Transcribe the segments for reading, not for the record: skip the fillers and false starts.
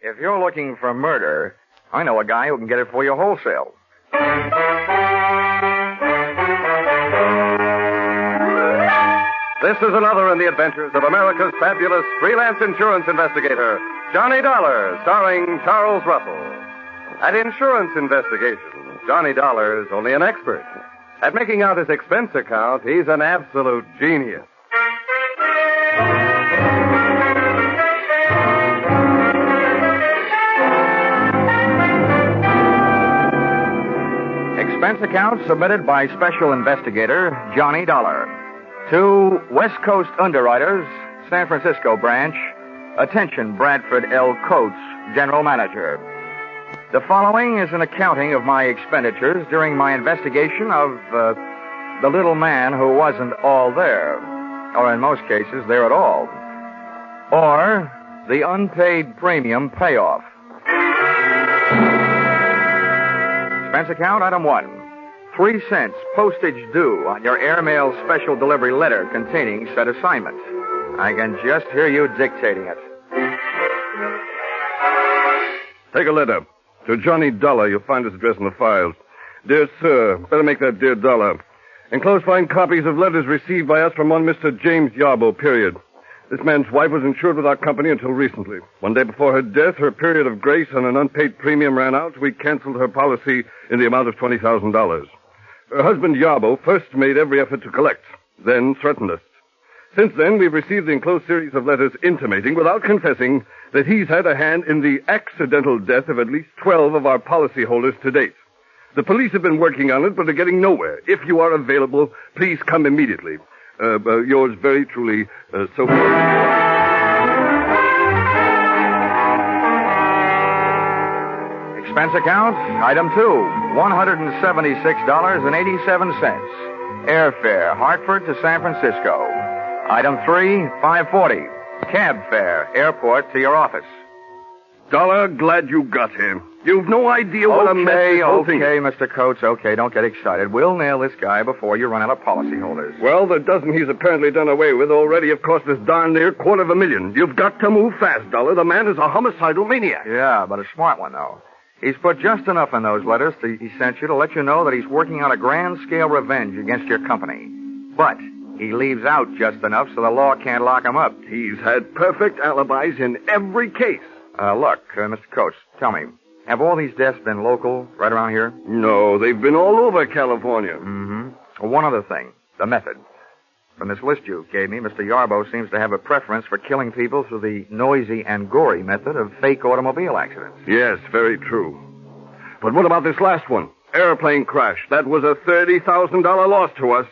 If you're looking for murder, I know a guy who can get it for you wholesale. This is another in the adventures of America's fabulous freelance insurance investigator, Johnny Dollar, starring Charles Russell. At insurance investigation, Johnny Dollar is only an expert. At making out his expense account, he's an absolute genius. Expense account submitted by Special Investigator Johnny Dollar. To West Coast Underwriters, San Francisco Branch. Attention, Bradford L. Coates, General Manager. The following is an accounting of my expenditures during my investigation of the little man who wasn't all there, or in most cases, there at all, or the unpaid premium payoff. Expense account, item 1. 3 cents postage due on your airmail special delivery letter containing said assignment. I can just hear you dictating it. Take a letter. To Johnny Dollar, you'll find his address in the files. Dear Sir, better make that Dear Dollar. Enclosed find copies of letters received by us from one Mr. James Yarbo, period. This man's wife was insured with our company until recently. One day before her death, her period of grace on an unpaid premium ran out. We canceled her policy in the amount of $20,000. Her husband, Yarbo, first made every effort to collect, then threatened us. Since then, we've received the enclosed series of letters intimating, without confessing, that he's had a hand in the accidental death of at least 12 of our policyholders to date. The police have been working on it, but are getting nowhere. If you are available, please come immediately. Yours very truly, Sophie. Expense account, item 2, $176.87. Airfare, Hartford to San Francisco. Item 3, $5.40. Cab fare, airport to your office. Dollar, glad you got here. You've no idea what a mess this whole thing is. Okay, Mr. Coates, okay, don't get excited. We'll nail this guy before you run out of policyholders. Well, the dozen he's apparently done away with already have cost us darn near $250,000. You've got to move fast, Dollar. The man is a homicidal maniac. Yeah, but a smart one, though. He's put just enough in those letters he sent you to let you know that he's working on a grand-scale revenge against your company. But he leaves out just enough so the law can't lock him up. He's had perfect alibis in every case. Look, Mr. Coates, tell me, have all these deaths been local, right around here? No, they've been all over California. Mm-hmm. Well, one other thing, the method. From this list you gave me, Mr. Yarbo seems to have a preference for killing people through the noisy and gory method of fake automobile accidents. Yes, very true. But what about this last one? Airplane crash. That was a $30,000 loss to us.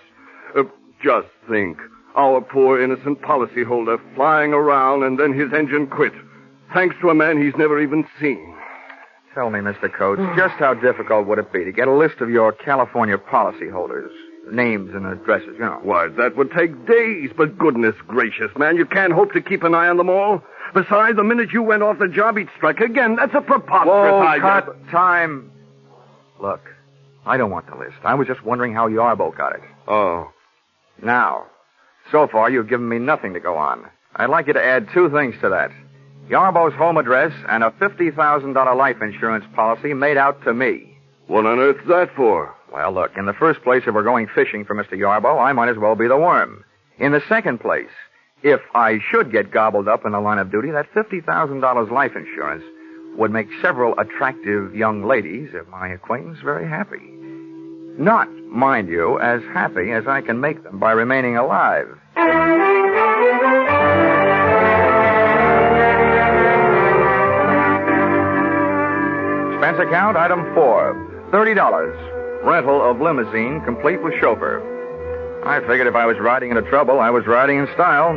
Just think. Our poor innocent policyholder flying around and then his engine quit. Thanks to a man he's never even seen. Tell me, Mr. Coates, just how difficult would it be to get a list of your California policyholders? Names and addresses, you know. Why, that would take days, but goodness gracious, man, you can't hope to keep an eye on them all. Besides, the minute you went off the job, he'd strike again. That's a preposterous idea. Cut time. Look, I don't want the list. I was just wondering how Yarbo got it. Oh. Now, so far you've given me nothing to go on. I'd like you to add 2 things to that. Yarbo's home address and a $50,000 life insurance policy made out to me. What on earth's that for? Well, look, in the first place, if we're going fishing for Mr. Yarbo, I might as well be the worm. In the second place, if I should get gobbled up in the line of duty, that $50,000 life insurance would make several attractive young ladies of my acquaintance very happy. Not, mind you, as happy as I can make them by remaining alive. Expense account, item 4, $30. Rental of limousine, complete with chauffeur. I figured if I was riding into trouble, I was riding in style.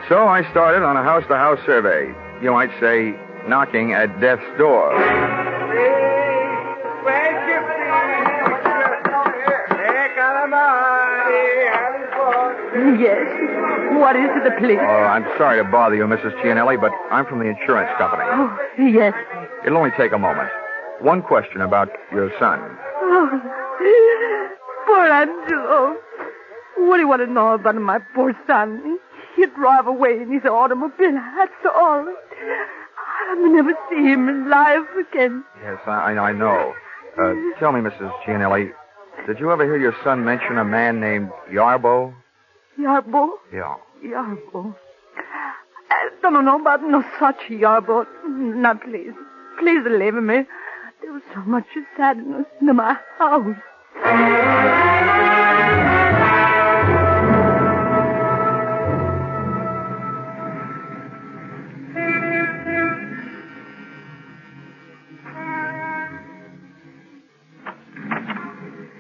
So I started on a house-to-house survey. You might say, knocking at death's door. Yes. What is it, please? Oh, I'm sorry to bother you, Mrs. Cianelli, but I'm from the insurance company. Oh, yes. It'll only take a moment. One question about your son. Oh, poor Angelo. What do you want to know about my poor son? He drive away in his automobile, that's all. I'll never see him alive again. Yes, I know. Tell me, Mrs. Gianelli, did you ever hear your son mention a man named Yarbo? Yarbo? Yeah. Yarbo. I don't know about no such Yarbo. Not please. Please leave me. There was so much sadness in my house.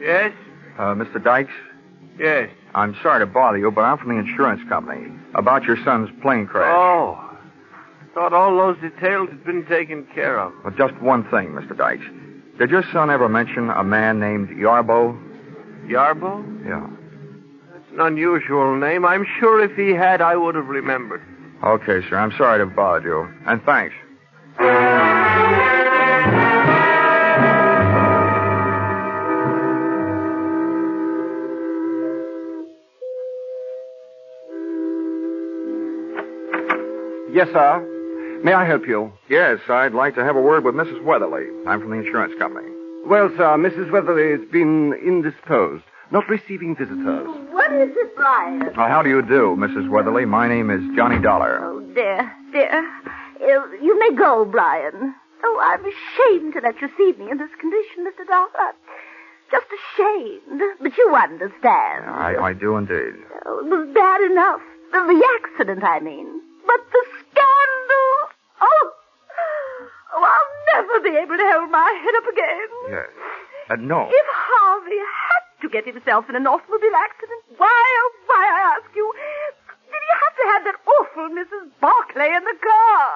Yes? Mr. Dykes? Yes. I'm sorry to bother you, but I'm from the insurance company. About your son's plane crash. Oh. Thought all those details had been taken care of. Well, just one thing, Mr. Dykes. Did your son ever mention a man named Yarbo? Yarbo? Yeah. That's an unusual name. I'm sure if he had, I would have remembered. Okay, sir. I'm sorry to bother you. And thanks. Yes, sir. May I help you? Yes, I'd like to have a word with Mrs. Weatherly. I'm from the insurance company. Well, sir, Mrs. Weatherly has been indisposed, not receiving visitors. What is it, Brian? How do you do, Mrs. Weatherly? My name is Johnny Dollar. Oh, dear. You may go, Brian. Oh, I'm ashamed to let you see me in this condition, Mr. Dollar. Just ashamed. But you understand. I do indeed. Oh, it was bad enough. The accident, I mean. But the scandal. Oh, I'll never be able to hold my head up again. Yes. No. If Harvey had to get himself in an automobile accident, why, I ask you, did he have to have that awful Mrs. Barclay in the car?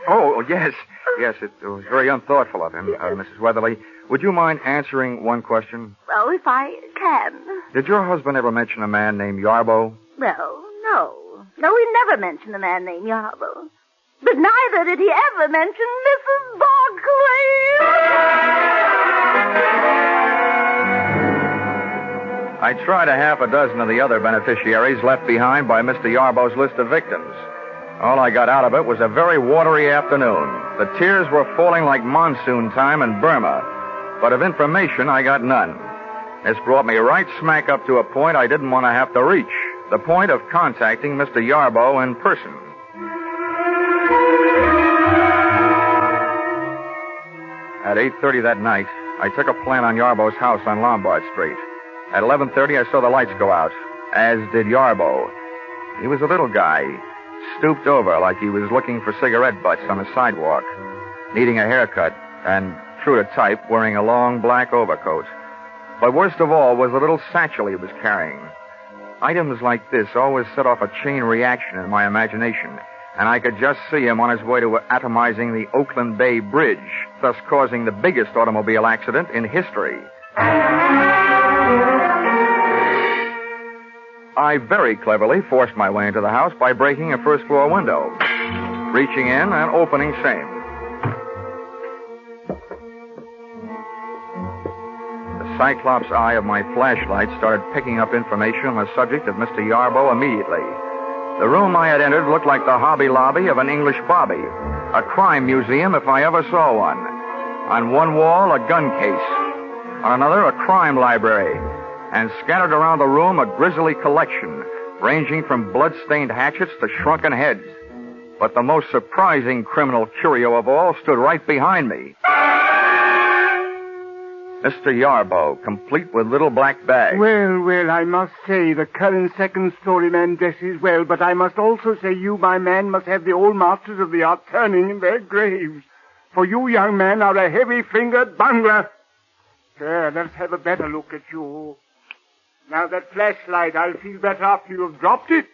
Oh, yes. Yes, it was very unthoughtful of him, Mrs. Weatherly. Would you mind answering one question? Well, if I can. Did your husband ever mention a man named Yarbo? Well, no. No, he never mentioned a man named Yarbo. But neither did he ever mention Mrs. Barclay. I tried a half a dozen of the other beneficiaries left behind by Mr. Yarbo's list of victims. All I got out of it was a very watery afternoon. The tears were falling like monsoon time in Burma. But of information, I got none. This brought me right smack up to a point I didn't want to have to reach. The point of contacting Mr. Yarbo in person. At 8:30 that night, I took a plant on Yarbo's house on Lombard Street. At 11:30, I saw the lights go out, as did Yarbo. He was a little guy, stooped over like he was looking for cigarette butts on the sidewalk, needing a haircut, and, true to type, wearing a long black overcoat. But worst of all was the little satchel he was carrying. Items like this always set off a chain reaction in my imagination, and I could just see him on his way to atomizing the Oakland Bay Bridge, thus causing the biggest automobile accident in history. I very cleverly forced my way into the house by breaking a first-floor window, reaching in and opening same. The cyclops eye of my flashlight started picking up information on the subject of Mr. Yarbo immediately. The room I had entered looked like the Hobby Lobby of an English bobby, a crime museum if I ever saw one. On one wall, a gun case. On another, a crime library. And scattered around the room, a grisly collection, ranging from blood-stained hatchets to shrunken heads. But the most surprising criminal curio of all stood right behind me. Mr. Yarbo, complete with little black bag. Well, I must say the current second-story man dresses well, but I must also say you, my man, must have the old masters of the art turning in their graves. For you, young man, are a heavy-fingered bungler. There, let's have a better look at you. Now that flashlight, I'll feel better after you've dropped it.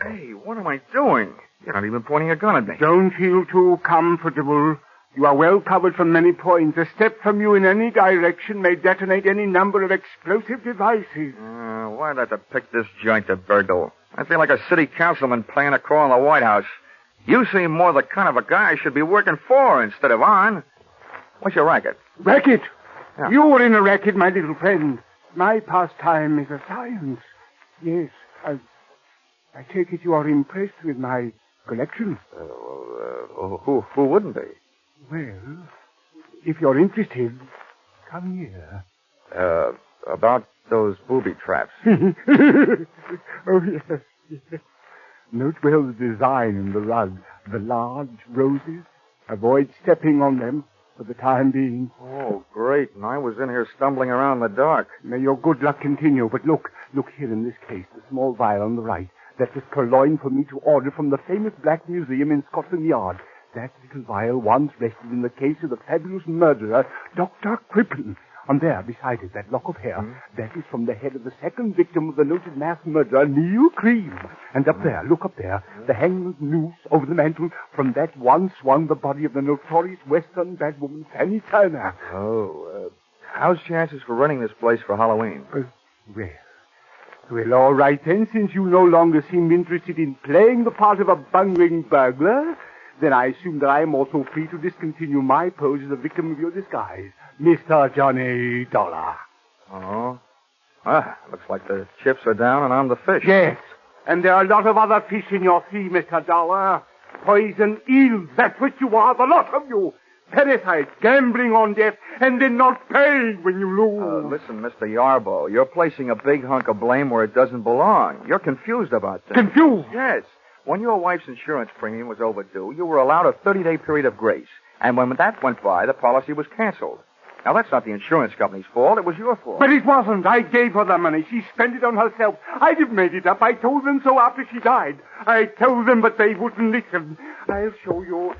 Hey, what am I doing? You're not even pointing a gun at me. Don't feel too comfortable. You are well covered from many points. A step from you in any direction may detonate any number of explosive devices. Why'd I have to pick this joint to burgle? I feel like a city councilman playing a call in the White House. You seem more the kind of a guy I should be working for instead of on. What's your racket? Racket? Yeah. You were in a racket, my little friend. My pastime is a science. Yes, I take it you are impressed with my collection. Who wouldn't be? Well, if you're interested, come here. About those booby traps. Oh, yes. Note well the design in the rug. The large roses. Avoid stepping on them for the time being. Oh, great. And I was in here stumbling around in the dark. May your good luck continue. But look here in this case, the small vial on the right. That was purloined for me to order from the famous Black Museum in Scotland Yard. That little vial once rested in the case of the fabulous murderer, Dr. Crippen. And there, beside it, that lock of hair, that is from the head of the second victim of the noted mass murderer, Neil Cream. And up there, look up there, the hangman's noose over the mantel. From that one swung the body of the notorious Western bad woman, Fanny Turner. How's chances for running this place for Halloween? Well, all right then, since you no longer seem interested in playing the part of a bungling burglar, then I assume that I am also free to discontinue my pose as a victim of your disguise, Mr. Johnny Dollar. Oh? Looks like the chips are down and I'm the fish. Yes, and there are a lot of other fish in your sea, Mr. Dollar. Poison eels, that's what you are, the lot of you. Parasites, gambling on death, and then not paying when you lose. Listen, Mr. Yarbo, you're placing a big hunk of blame where it doesn't belong. You're confused about things. Confused? Yes. When your wife's insurance premium was overdue, you were allowed a 30-day period of grace. And when that went by, the policy was canceled. Now, that's not the insurance company's fault. It was your fault. But it wasn't. I gave her the money. She spent it on herself. I'd have made it up. I told them so after she died. I told them, but they wouldn't listen. I'll show you.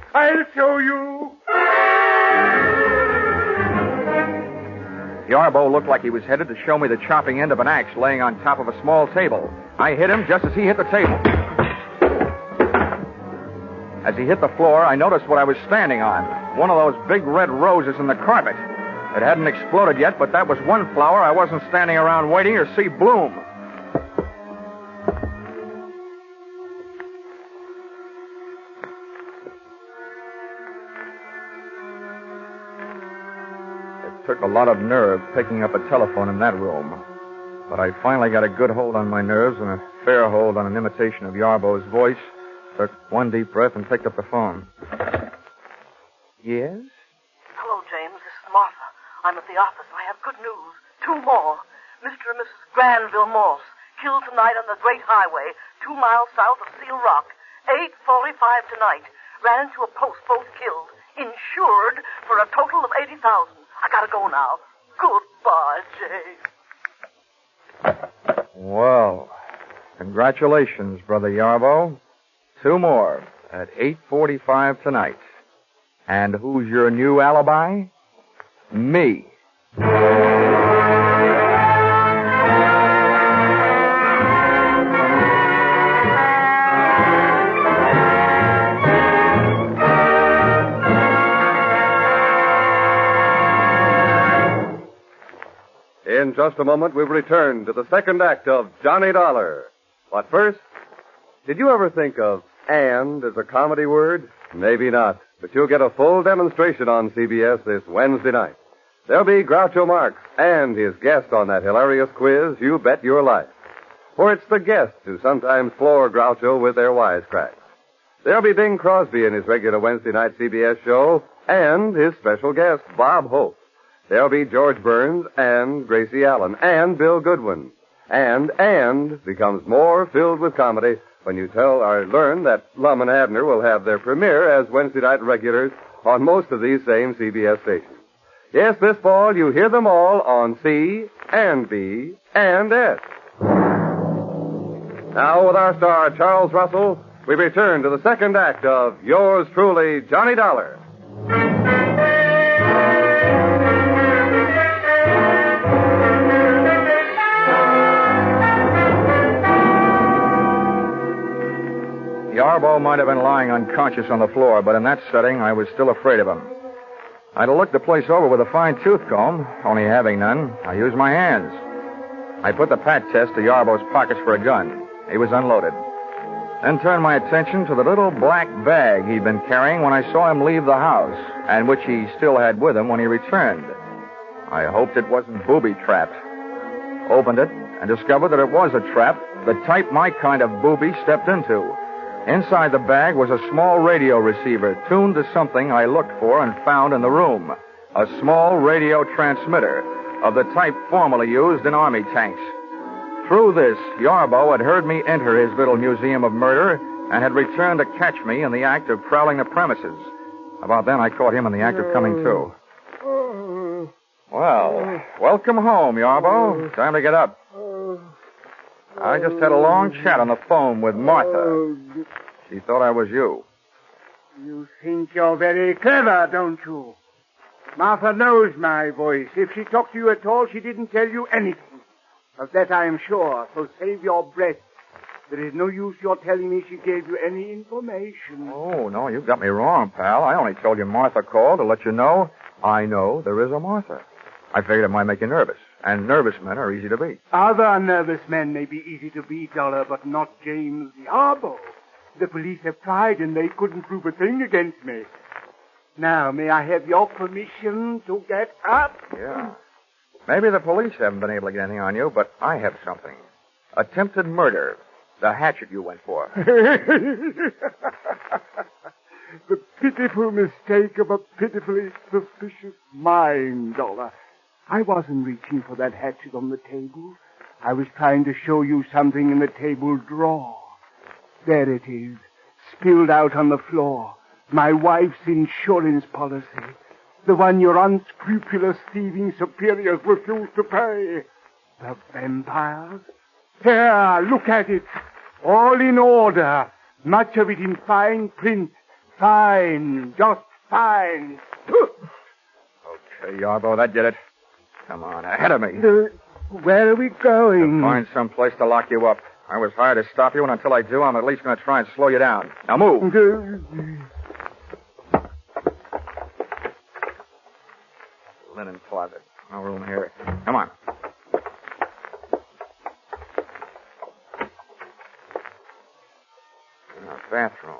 Yarbo looked like he was headed to show me the chopping end of an axe laying on top of a small table. I hit him just as he hit the table. As he hit the floor, I noticed what I was standing on. One of those big red roses in the carpet. It hadn't exploded yet, but that was one flower I wasn't standing around waiting to see bloom. It took a lot of nerve picking up a telephone in that room. But I finally got a good hold on my nerves and a fair hold on an imitation of Yarbo's voice. Took one deep breath and picked up the phone. Yes? Hello, James. This is Martha. I'm at the office. I have good news. 2 more. Mr. and Mrs. Granville Morse, killed tonight on the Great Highway, 2 miles south of Seal Rock. 8:45 tonight. Ran into a post, both killed. Insured for a total of $80,000. I gotta go now. Goodbye, James. Well, congratulations, Brother Yarbo. 2 more at 8:45 tonight. And who's your new alibi? Me. In just a moment, we'll return to the second act of Johnny Dollar. But first, did you ever think of "and" as a comedy word? Maybe not, but you'll get a full demonstration on CBS this Wednesday night. There'll be Groucho Marx and his guest on that hilarious quiz, You Bet Your Life. For it's the guests who sometimes floor Groucho with their wisecracks. There'll be Bing Crosby in his regular Wednesday night CBS show and his special guest, Bob Hope. There'll be George Burns and Gracie Allen and Bill Goodwin. And becomes more filled with comedy when you learn that Lum and Abner will have their premiere as Wednesday night regulars on most of these same CBS stations. Yes, this fall you hear them all on C and B and S. Now with our star Charles Russell, we return to the second act of Yours Truly, Johnny Dollar. Yarbo might have been lying unconscious on the floor, but in that setting, I was still afraid of him. I'd have looked the place over with a fine tooth comb, only having none. I used my hands. I put the pat test to Yarbo's pockets for a gun. He was unloaded. Then turned my attention to the little black bag he'd been carrying when I saw him leave the house, and which he still had with him when he returned. I hoped it wasn't booby-trapped. Opened it and discovered that it was a trap, the type my kind of booby stepped into. Inside the bag was a small radio receiver tuned to something I looked for and found in the room. A small radio transmitter of the type formerly used in army tanks. Through this, Yarbo had heard me enter his little museum of murder and had returned to catch me in the act of prowling the premises. About then, I caught him in the act of coming to. Well, welcome home, Yarbo. Time to get up. I just had a long chat on the phone with Martha. She thought I was you. You think you're very clever, don't you? Martha knows my voice. If she talked to you at all, she didn't tell you anything. Of that I am sure, so save your breath. There is no use your telling me she gave you any information. Oh, no, you got me wrong, pal. I only told you Martha called to let you know I know there is a Martha. I figured it might make you nervous, and nervous men are easy to beat. Other nervous men may be easy to beat, Dollar, but not James Yarbo. The police have tried, and they couldn't prove a thing against me. Now, may I have your permission to get up? Yeah. Maybe the police haven't been able to get anything on you, but I have something. Attempted murder. The hatchet you went for. The pitiful mistake of a pitifully suspicious mind, Dollar. I wasn't reaching for that hatchet on the table. I was trying to show you something in the table drawer. There it is, spilled out on the floor. My wife's insurance policy. The one your unscrupulous thieving superiors refused to pay. The vampires? Here, look at it. All in order. Much of it in fine print. Fine. Just fine. Okay, Yarbo, that did it. Come on, ahead of me. Where are we going? To find some place to lock you up. I was hired to stop you, and until I do, I'm at least going to try and slow you down. Now move. Linen closet. No room here. Come on. Bathroom.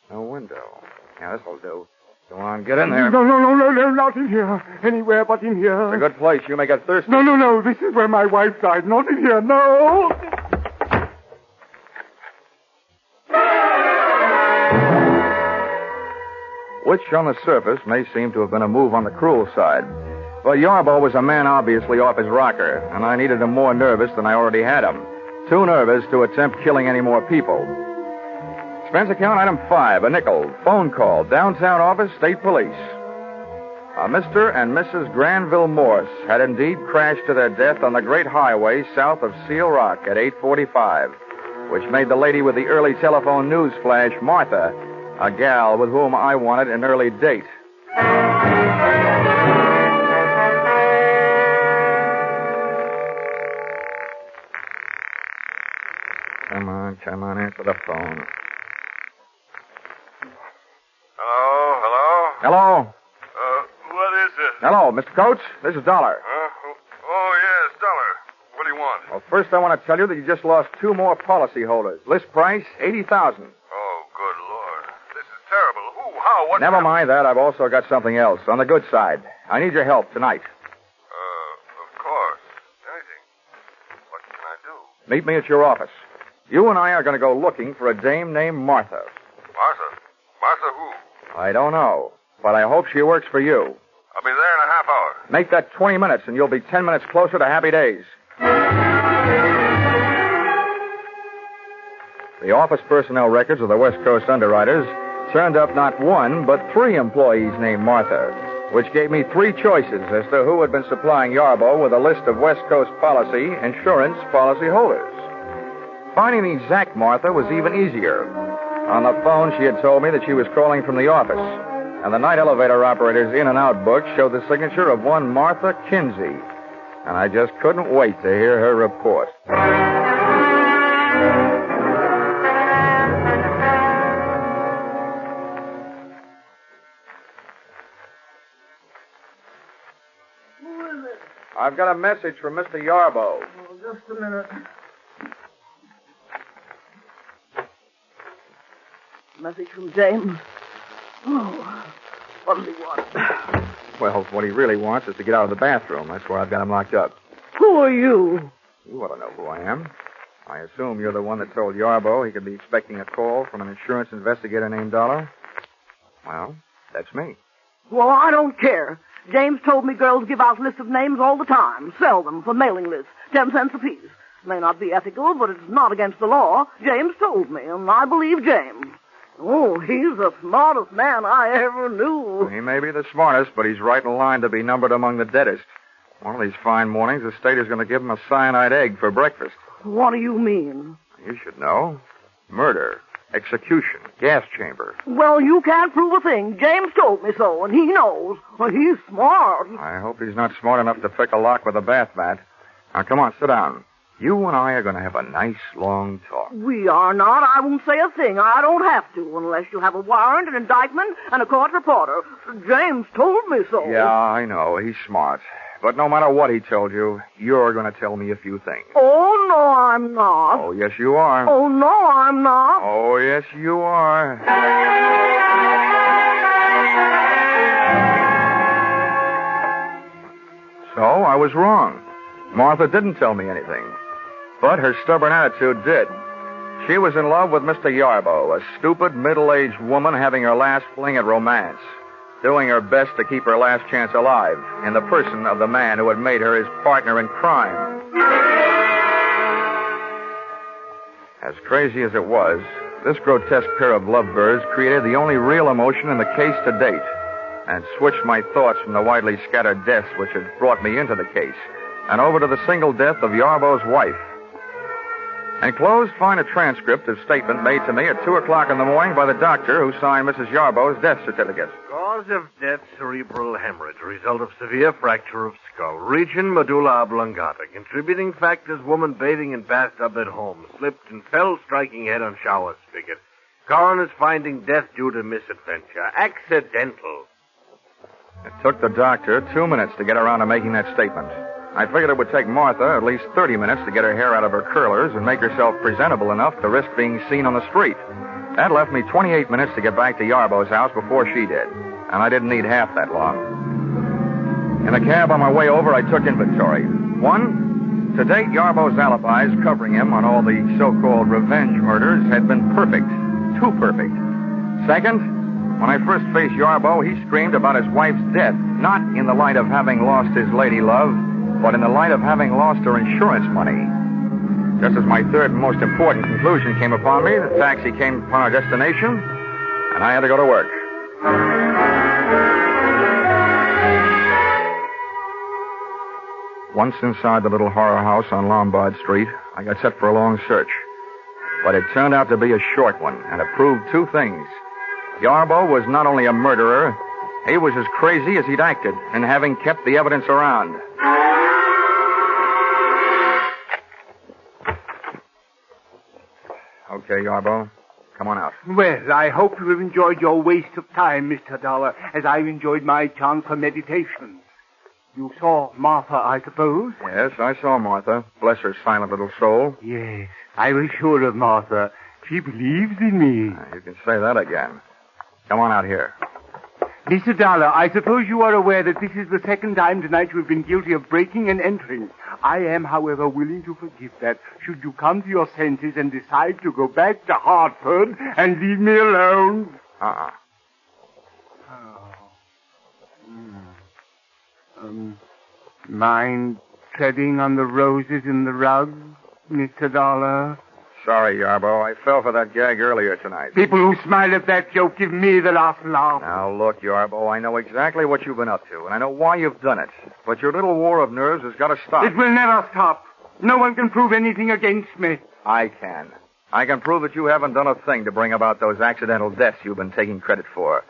No window. Yeah, this'll do. Go on, get in there. No, not in here. Anywhere but in here. It's a good place. You may get thirsty. No. This is where my wife died. Not in here. No. Which, on the surface, may seem to have been a move on the cruel side. But Yarbo was a man obviously off his rocker, and I needed him more nervous than I already had him. Too nervous to attempt killing any more people. Expense account item 5, a nickel. Phone call. Downtown office, state police. Mr. and Mrs. Granville Morse had indeed crashed to their death on the great highway south of Seal Rock at 8:45, which made the lady with the early telephone news flash Martha, a gal with whom I wanted an early date. Come on, answer the phone. Hello? What is it? Hello, Mr. Coates. This is Dollar. Oh, yes, Dollar. What do you want? Well, first I want to tell you that you just lost 2 more policy holders. List price, $80,000. Oh, good Lord. This is terrible. Who? How? What? Never mind that. I've also got something else. On the good side. I need your help tonight. Of course. Anything. What can I do? Meet me at your office. You and I are going to go looking for a dame named Martha. Martha? Martha who? I don't know, but I hope she works for you. I'll be there in a half hour. Make that 20 minutes, and you'll be 10 minutes closer to happy days. The office personnel records of the West Coast underwriters turned up not 1, but 3 employees named Martha, which gave me 3 choices as to who had been supplying Yarbo with a list of West Coast insurance policy holders. Finding the exact Martha was even easier. On the phone, she had told me that she was calling from the office, and the night elevator operator's in and out book showed the signature of one Martha Kinsey, and I just couldn't wait to hear her report. Who is it? I've got a message from Mr. Yarbo. Oh, just a minute. Message from James. Oh, what does he want? Well, what he really wants is to get out of the bathroom. That's where I've got him locked up. Who are you? You ought to know who I am. I assume you're the one that told Yarbo he could be expecting a call from an insurance investigator named Dollar? Well, that's me. Well, I don't care. James told me girls give out lists of names all the time. Sell them for mailing lists. 10 cents apiece. May not be ethical, but it's not against the law. James told me, and I believe James. Oh, he's the smartest man I ever knew. He may be the smartest, but he's right in line to be numbered among the deadest. One of these fine mornings, the state is going to give him a cyanide egg for breakfast. What do you mean? You should know. Murder, execution, gas chamber. Well, you can't prove a thing. James told me so, and he knows. Well, he's smart. I hope he's not smart enough to pick a lock with a bath mat. Now, come on, sit down. You and I are going to have a nice, long talk. We are not. I won't say a thing. I don't have to, unless you have a warrant, an indictment, and a court reporter. James told me so. Yeah, I know. He's smart. But no matter what he told you, you're going to tell me a few things. Oh, no, I'm not. Oh, yes, you are. Oh, no, I'm not. Oh, yes, you are. So, I was wrong. Martha didn't tell me anything. But her stubborn attitude did. She was in love with Mr. Yarbo, a stupid, middle-aged woman having her last fling at romance, doing her best to keep her last chance alive in the person of the man who had made her his partner in crime. As crazy as it was, this grotesque pair of lovebirds created the only real emotion in the case to date, and switched my thoughts from the widely scattered deaths which had brought me into the case, and over to the single death of Yarbo's wife. Enclosed, find a transcript of statement made to me at 2 o'clock in the morning by the doctor who signed Mrs. Yarbo's death certificate. Cause of death, cerebral hemorrhage. Result of severe fracture of skull. Region, medulla oblongata. Contributing factors, woman bathing in bathtub at home. Slipped and fell, striking head on shower spigot. Coroner's finding death due to misadventure. Accidental. It took the doctor 2 minutes to get around to making that statement. I figured it would take Martha at least 30 minutes to get her hair out of her curlers and make herself presentable enough to risk being seen on the street. That left me 28 minutes to get back to Yarbo's house before she did. And I didn't need half that long. In the cab on my way over, I took inventory. 1, to date, Yarbo's alibis covering him on all the so-called revenge murders had been perfect. Too perfect. 2nd, when I first faced Yarbo, he screamed about his wife's death, not in the light of having lost his lady love, but in the light of having lost her insurance money. Just as my third and most important conclusion came upon me, the taxi came upon our destination, and I had to go to work. Once inside the little horror house on Lombard Street, I got set for a long search. But it turned out to be a short one, and it proved 2 things. Yarbo was not only a murderer, he was as crazy as he'd acted in having kept the evidence around. Okay, Yarbo, come on out. Well, I hope you have enjoyed your waste of time, Mr. Dollar, as I've enjoyed my chance for meditation. You saw Martha, I suppose? Yes, I saw Martha. Bless her silent little soul. Yes, I was sure of Martha. She believes in me. You can say that again. Come on out here. Mr. Dollar, I suppose you are aware that this is the 2nd time tonight you have been guilty of breaking and entering. I am, however, willing to forgive that should you come to your senses and decide to go back to Hartford and leave me alone. Uh-uh. Mind treading on the roses in the rug, Mr. Dollar? Sorry, Yarbo. I fell for that gag earlier tonight. People who smile at that joke give me the last laugh. Now, look, Yarbo, I know exactly what you've been up to, and I know why you've done it. But your little war of nerves has got to stop. It will never stop. No one can prove anything against me. I can. I can prove that you haven't done a thing to bring about those accidental deaths you've been taking credit for.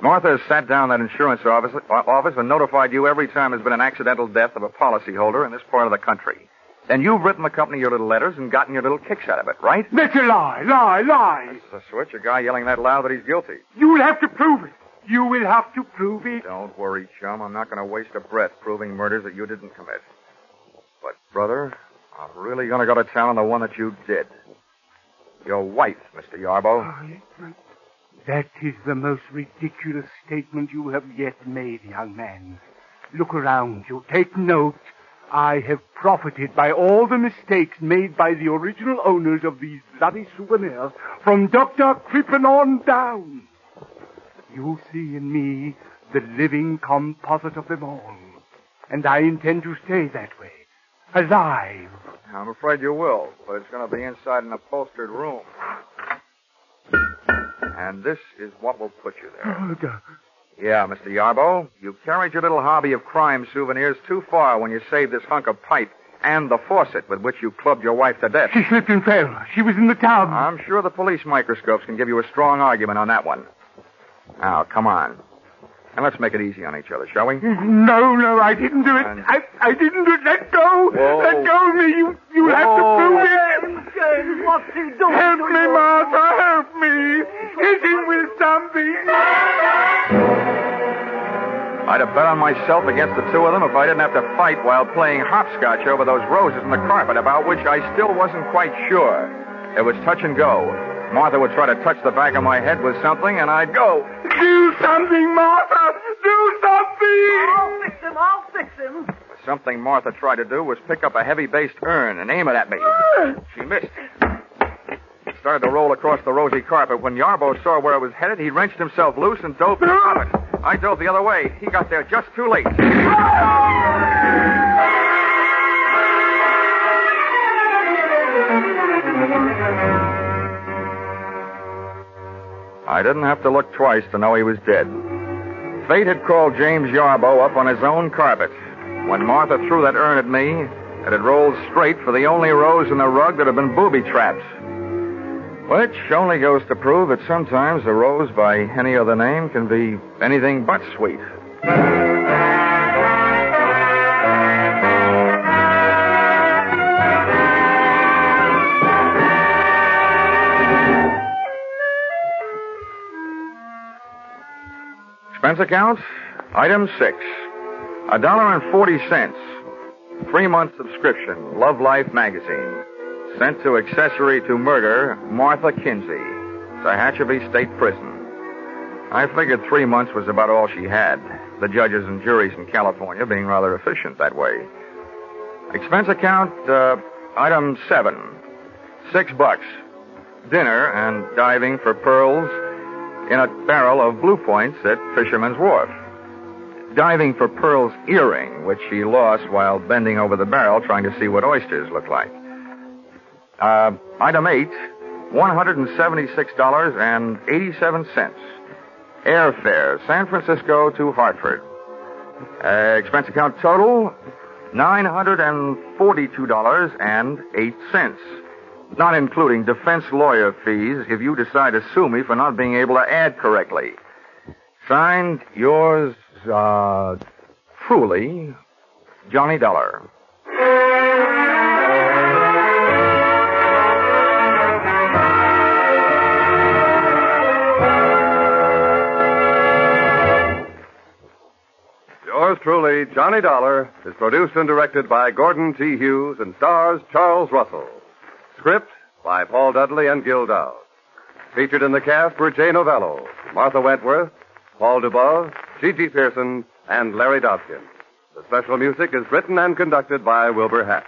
Martha has sat down that insurance office and notified you every time there's been an accidental death of a policyholder in this part of the country. Then you've written the company your little letters and gotten your little kicks out of it, right? That's a lie, lie. That's a switch, a guy yelling that loud that he's guilty. You'll have to prove it. You will have to prove it. Don't worry, chum. I'm not going to waste a breath proving murders that you didn't commit. But, brother, I'm really going to go to town on the one that you did. Your wife, Mr. Yarbo. That is the most ridiculous statement you have yet made, young man. Look around you. Take note. I have profited by all the mistakes made by the original owners of these bloody souvenirs from Dr. Crippen on down. You see in me the living composite of them all. And I intend to stay that way. Alive. I'm afraid you will, but it's going to be inside an upholstered room. And this is what will put you there. Yeah, Mr. Yarbo, you carried your little hobby of crime souvenirs too far when you saved this hunk of pipe and the faucet with which you clubbed your wife to death. She slipped and fell. She was in the tub. I'm sure the police microscopes can give you a strong argument on that one. Now, come on. And let's make it easy on each other, shall we? No, I didn't do it. I didn't do it. Let go. Whoa. Let go of me. You have to prove it. James, what's he doing? Help me, Martha. Help me. Hit him with something. I'd have bet on myself against the two of them if I didn't have to fight while playing hopscotch over those roses in the carpet, about which I still wasn't quite sure. It was touch and go. Martha would try to touch the back of my head with something, and I'd go. Do something, Martha. Do something. I'll fix him. Something Martha tried to do was pick up a heavy-based urn and aim it at me. She missed. It started to roll across the rosy carpet. When Yarbo saw where it was headed, he wrenched himself loose and dove to stop it. I dove the other way. He got there just too late. I didn't have to look twice to know he was dead. Fate had called James Yarbo up on his own carpet. When Martha threw that urn at me, it had rolled straight for the only rose in the rug that had been booby-trapped. Which only goes to prove that sometimes a rose by any other name can be anything but sweet. Expense account, item 6, $1.40. 3-month subscription, Love Life magazine. Sent to accessory to murder, Martha Kinsey, Tehachapi State Prison. I figured 3 months was about all she had, the judges and juries in California being rather efficient that way. Expense account, item 7, $6. Dinner and diving for pearls in a barrel of Blue Points at Fisherman's Wharf. Diving for Pearl's earring, which she lost while bending over the barrel trying to see what oysters look like. Item 8, $176.87. Airfare, San Francisco to Hartford. Expense account total, $942.08. Not including defense lawyer fees if you decide to sue me for not being able to add correctly. Signed, yours, truly, Johnny Dollar. Yours truly, Johnny Dollar, is produced and directed by Gordon T. Hughes and stars Charles Russell. Script by Paul Dudley and Gil Dowd. Featured in the cast were Jay Novello, Martha Wentworth, Paul Dubove, Gigi Pearson, and Larry Dodkin. The special music is written and conducted by Wilbur Hatch.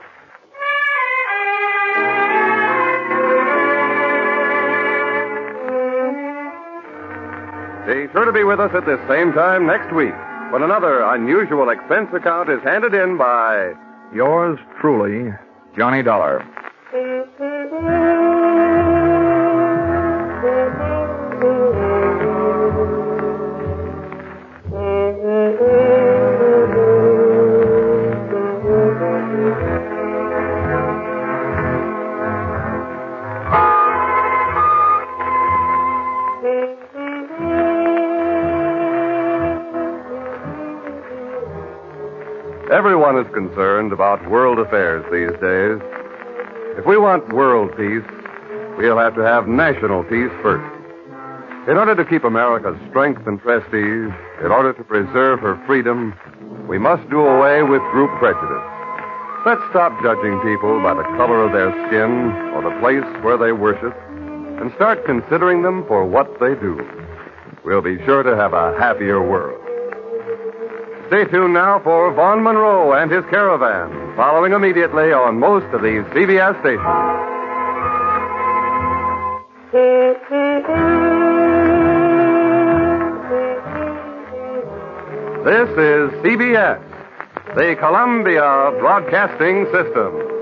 Be sure to be with us at this same time next week when another unusual expense account is handed in by Yours truly, Johnny Dollar. Everyone is concerned about world affairs these days. If we want world peace, we'll have to have national peace first. In order to keep America's strength and prestige, in order to preserve her freedom, we must do away with group prejudice. Let's stop judging people by the color of their skin or the place where they worship and start considering them for what they do. We'll be sure to have a happier world. Stay tuned now for Vaughn Monroe and his Caravan. following immediately on most of these CBS stations. This is CBS, the Columbia Broadcasting System.